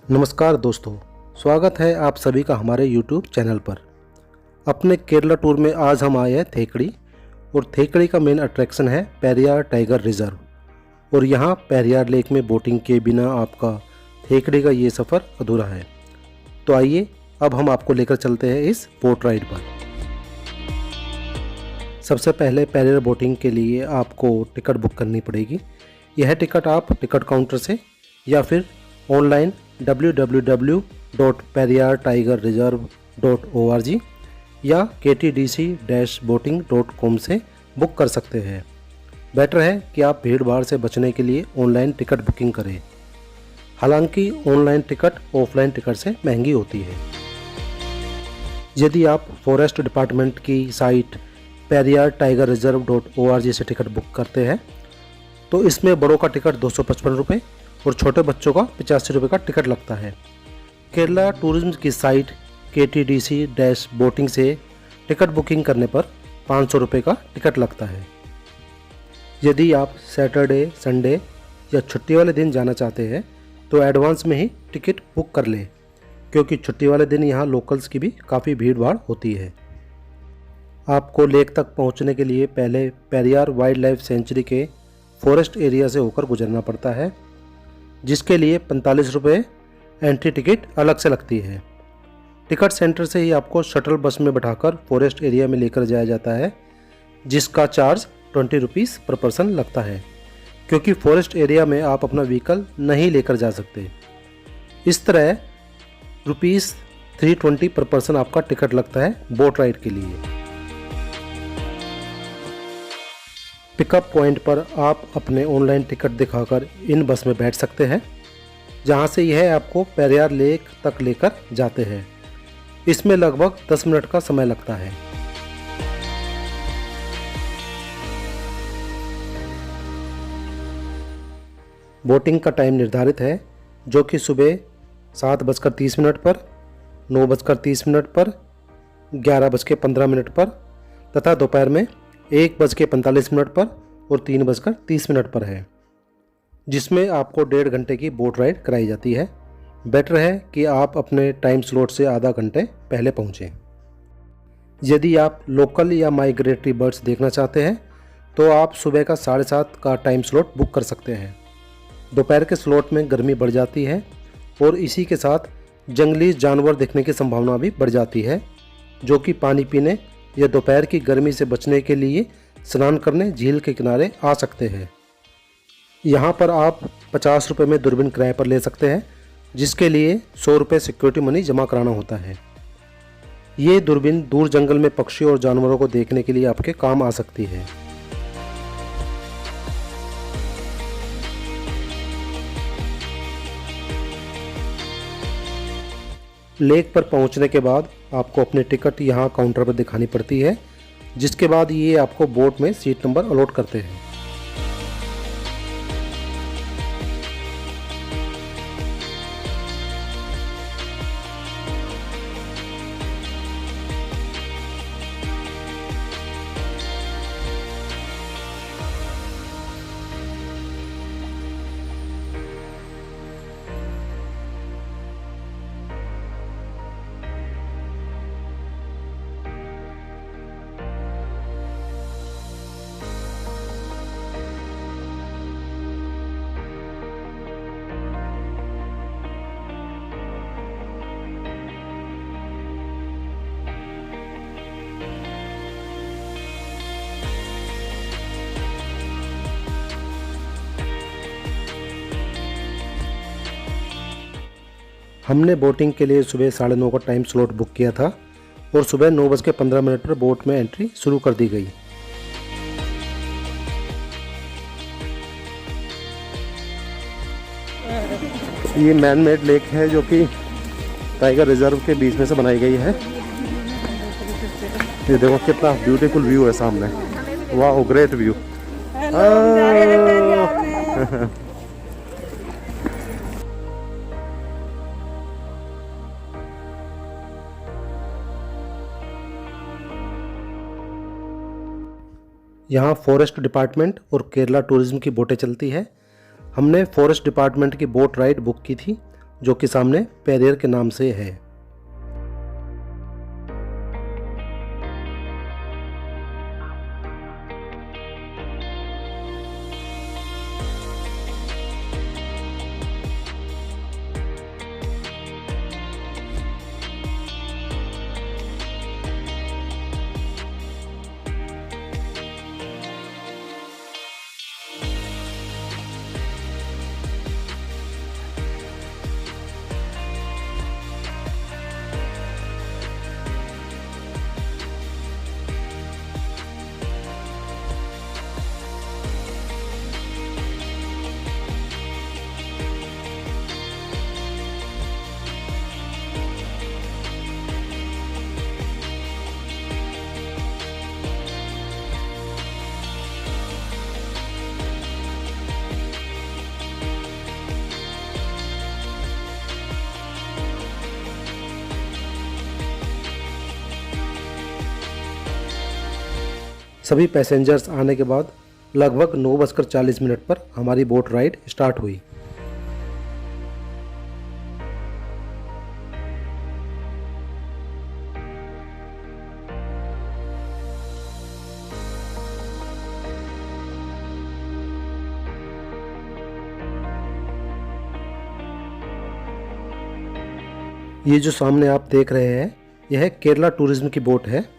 नमस्कार दोस्तों, स्वागत है आप सभी का हमारे YouTube चैनल पर। अपने केरला टूर में आज हम आए हैं थेकड़ी, और थेकड़ी का मेन अट्रैक्शन है पेरियार टाइगर रिजर्व। और यहाँ पेरियार लेक में बोटिंग के बिना आपका थेकड़ी का ये सफ़र अधूरा है। तो आइए अब हम आपको लेकर चलते हैं इस बोट राइड पर। सबसे पहले पेरियार बोटिंग के लिए आपको टिकट बुक करनी पड़ेगी। यह टिकट आप टिकट काउंटर से या फिर ऑनलाइन www.periyartigerreserve.org या ktdc-boating.com से बुक कर सकते हैं। बेटर है कि आप भीड़ भाड़ से बचने के लिए ऑनलाइन टिकट बुकिंग करें। हालांकि ऑनलाइन टिकट ऑफलाइन टिकट से महंगी होती है। यदि आप फॉरेस्ट डिपार्टमेंट की साइट periyartigerreserve.org से टिकट बुक करते हैं तो इसमें बड़ों का टिकट 255 रुपये और छोटे बच्चों का 85 रुपये का टिकट लगता है। केरला टूरिज्म की साइट KTDC-बोटिंग से टिकट बुकिंग करने पर 500 रुपये का टिकट लगता है। यदि आप सैटरडे, संडे या छुट्टी वाले दिन जाना चाहते हैं तो एडवांस में ही टिकट बुक कर लें, क्योंकि छुट्टी वाले दिन यहाँ लोकल्स की भी काफ़ी भीड़ भाड़ होती है। आपको लेक तक पहुँचने के लिए पहले पेरियार वाइल्ड लाइफ सेंचुरी के फॉरेस्ट एरिया से होकर गुजरना पड़ता है, जिसके लिए 45 रुपये एंट्री टिकट अलग से लगती है। टिकट सेंटर से ही आपको शटल बस में बैठाकर फॉरेस्ट एरिया में लेकर जाया जाता है, जिसका चार्ज 20 रुपीज़ पर पर्सन लगता है, क्योंकि फॉरेस्ट एरिया में आप अपना व्हीकल नहीं लेकर जा सकते। इस तरह ₹320 पर पर्सन आपका टिकट लगता है बोट राइड के लिए। पिकअप पॉइंट पर आप अपने ऑनलाइन टिकट दिखाकर इन बस में बैठ सकते हैं, जहां से यह आपको पेरियार लेक तक लेकर जाते हैं। इसमें लगभग 10 मिनट का समय लगता है। बोटिंग का टाइम निर्धारित है, जो कि सुबह 7:30 पर, 9:30 पर, 11:15 पर तथा दोपहर में 1:45 पर और 3:30 पर है, जिसमें आपको 1.5 घंटे की बोट राइड कराई जाती है। बेटर है कि आप अपने टाइम स्लॉट से आधा घंटे पहले पहुँचें। यदि आप लोकल या माइग्रेटरी बर्ड्स देखना चाहते हैं तो आप सुबह का 7:30 का टाइम स्लॉट बुक कर सकते हैं। दोपहर के स्लॉट में गर्मी बढ़ जाती है और इसी के साथ जंगली जानवर देखने की संभावना भी बढ़ जाती है, जो कि पानी पीने या दोपहर की गर्मी से बचने के लिए स्नान करने झील के किनारे आ सकते हैं। यहाँ पर आप 50 रुपये में दूरबीन किराए पर ले सकते हैं, जिसके लिए 100 रुपये सिक्योरिटी मनी जमा कराना होता है। ये दूरबीन दूर जंगल में पक्षी और जानवरों को देखने के लिए आपके काम आ सकती है। लेक पर पहुंचने के बाद आपको अपनी टिकट यहाँ काउंटर पर दिखानी पड़ती है, जिसके बाद ये आपको बोट में सीट नंबर अलॉट करते हैं। हमने बोटिंग के लिए सुबह 9:30 का टाइम स्लॉट बुक किया था और सुबह 9:15 पर बोट में एंट्री शुरू कर दी गई। ये मैन मेड लेक है, जो कि टाइगर रिजर्व के बीच में से बनाई गई है। ये देखो कितना ब्यूटीफुल व्यू है सामने। वाह, ग्रेट व्यू। यहाँ फॉरेस्ट डिपार्टमेंट और केरला टूरिज्म की बोटें चलती है। हमने फॉरेस्ट डिपार्टमेंट की बोट राइड बुक की थी जो कि सामने पेरियर के नाम से है। सभी पैसेंजर्स आने के बाद लगभग 9:40 पर हमारी बोट राइड स्टार्ट हुई। ये जो सामने आप देख रहे हैं यह केरला टूरिज्म की बोट है।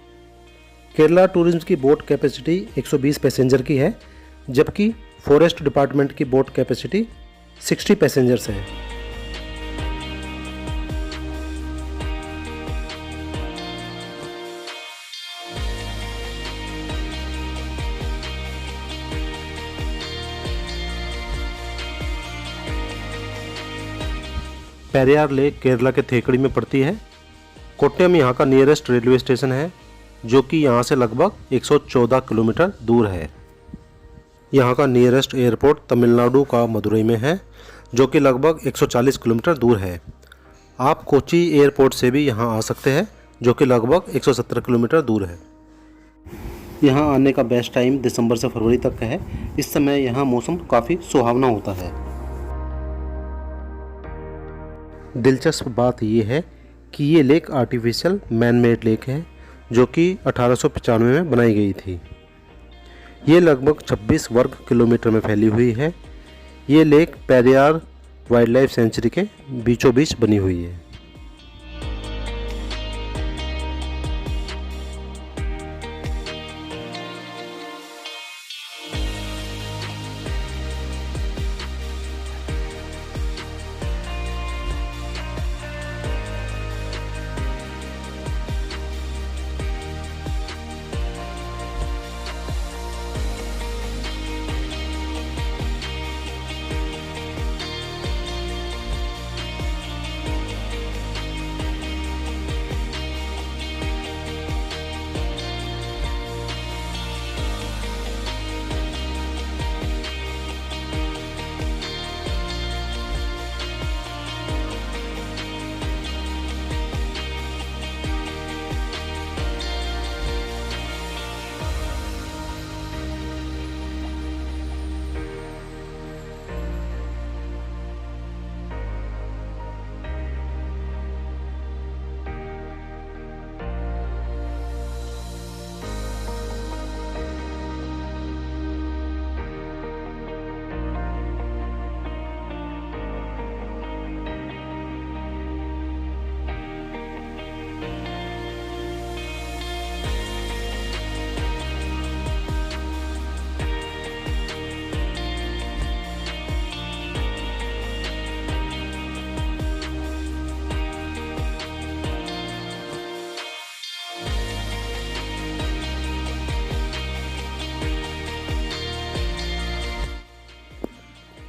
केरला टूरिज्म की बोट कैपेसिटी 120 पैसेंजर की है, जबकि फॉरेस्ट डिपार्टमेंट की बोट कैपेसिटी 60 पैसेंजर्स है। पेरियार लेक केरला के थेकड़ी में पड़ती है। कोट्टयम यहाँ का नियरेस्ट रेलवे स्टेशन है, जो कि यहाँ से लगभग 114 किलोमीटर दूर है। यहाँ का नियरेस्ट एयरपोर्ट तमिलनाडु का मदुरई में है, जो कि लगभग 140 किलोमीटर दूर है। आप कोच्चि एयरपोर्ट से भी यहाँ आ सकते हैं, जो कि लगभग 117 किलोमीटर दूर है। यहाँ आने का बेस्ट टाइम दिसंबर से फरवरी तक का है। इस समय यहाँ मौसम काफ़ी सुहावना होता है। दिलचस्प बात यह है कि ये lake artificial man made lake है, जो कि 1895 में बनाई गई थी। ये लगभग 26 वर्ग किलोमीटर में फैली हुई है। ये lake Periyar wild life sanctuary के बीचों बीच बनी हुई है।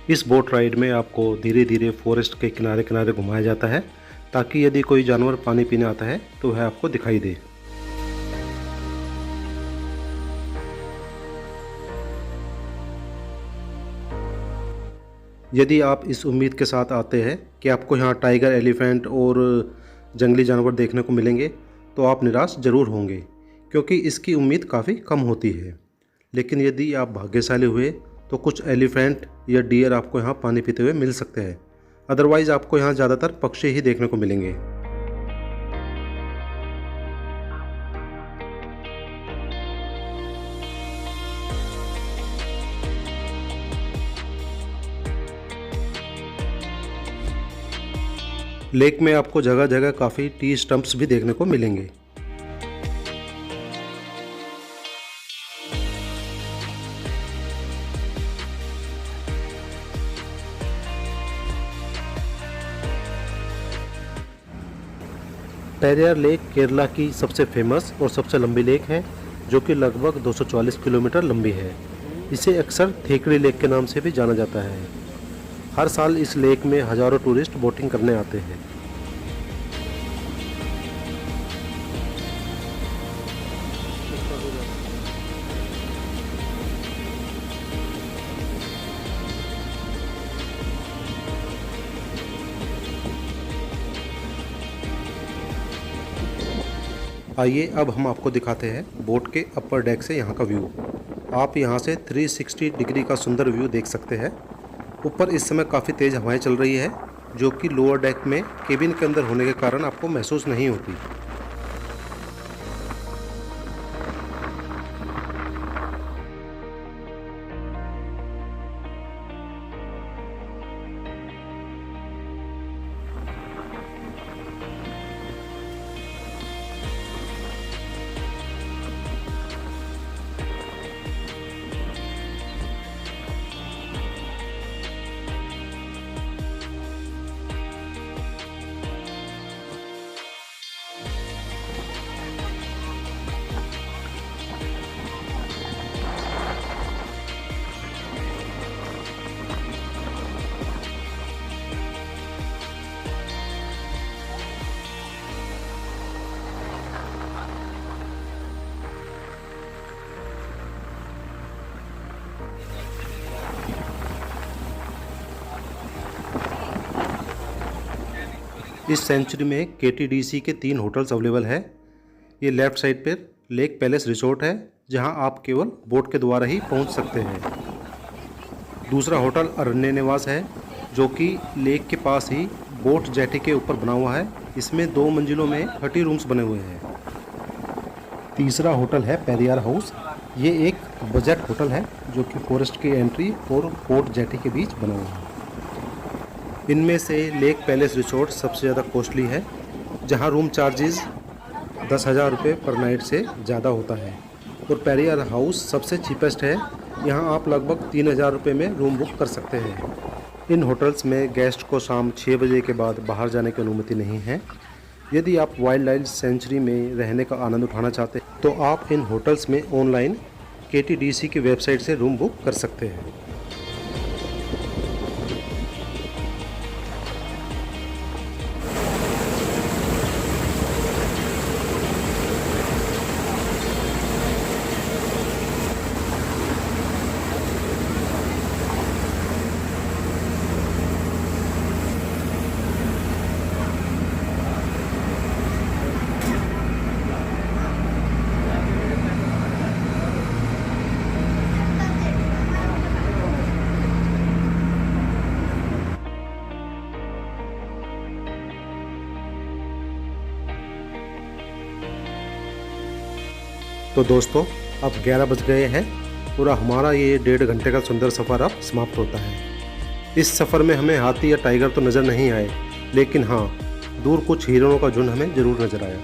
इस बोट राइड में आपको धीरे धीरे फॉरेस्ट के किनारे किनारे घुमाया जाता है, ताकि यदि कोई जानवर पानी पीने आता है तो वह आपको दिखाई दे। यदि आप इस उम्मीद के साथ आते हैं कि आपको यहाँ टाइगर, एलिफेंट और जंगली जानवर देखने को मिलेंगे, तो आप निराश ज़रूर होंगे, क्योंकि इसकी उम्मीद काफ़ी कम होती है। लेकिन यदि आप भाग्यशाली हुए तो कुछ एलिफेंट या डियर आपको यहाँ पानी पीते हुए मिल सकते हैं। अदरवाइज़ आपको यहाँ ज़्यादातर पक्षी ही देखने को मिलेंगे। लेक में आपको जगह जगह काफ़ी टी स्टंप्स भी देखने को मिलेंगे। पेरियार लेक केरला की सबसे फेमस और सबसे लंबी लेक है, जो कि लगभग 244 किलोमीटर लंबी है। इसे अक्सर थेकड़ी लेक के नाम से भी जाना जाता है। हर साल इस लेक में हज़ारों टूरिस्ट बोटिंग करने आते हैं। आइए अब हम आपको दिखाते हैं बोट के अपर डेक से यहाँ का व्यू। आप यहाँ से 360 डिग्री का सुंदर व्यू देख सकते हैं। ऊपर इस समय काफ़ी तेज़ हवाएं चल रही है, जो कि लोअर डेक में केबिन के अंदर होने के कारण आपको महसूस नहीं होती। इस सेंचुरी में KTDC के 3 होटल्स अवेलेबल है। ये लेफ़्ट साइड पर लेक पैलेस रिसोर्ट है, जहां आप केवल बोट के द्वारा ही पहुंच सकते हैं। दूसरा होटल अरण्य निवास है, जो कि लेक के पास ही बोट जेटी के ऊपर बना हुआ है। इसमें 2 मंजिलों में 30 रूम्स बने हुए हैं। तीसरा होटल है पेरियार हाउस। ये एक बजट होटल है, जो कि फॉरेस्ट की एंट्री और बोट जेटी के बीच बना हुआ है। इनमें से लेक पैलेस रिसोर्ट सबसे ज़्यादा कॉस्टली है, जहां रूम चार्जेस 10,000 रुपये पर नाइट से ज़्यादा होता है। और पेरियार हाउस सबसे चीपेस्ट है, यहां आप लगभग 3,000 रुपये में रूम बुक कर सकते हैं। इन होटल्स में गेस्ट को शाम 6 बजे के बाद बाहर जाने की अनुमति नहीं है। यदि आप वाइल्ड लाइफ सेंचुरी में रहने का आनंद उठाना चाहते हैं, तो आप इन होटल्स में ऑनलाइन KTDC की वेबसाइट से रूम बुक कर सकते हैं। तो दोस्तों, अब 11 बज गए हैं। पूरा हमारा ये 1.5 घंटे का सुंदर सफ़र अब समाप्त होता है। इस सफ़र में हमें हाथी या टाइगर तो नज़र नहीं आए, लेकिन हाँ, दूर कुछ हिरणों का झुंड हमें ज़रूर नज़र आया।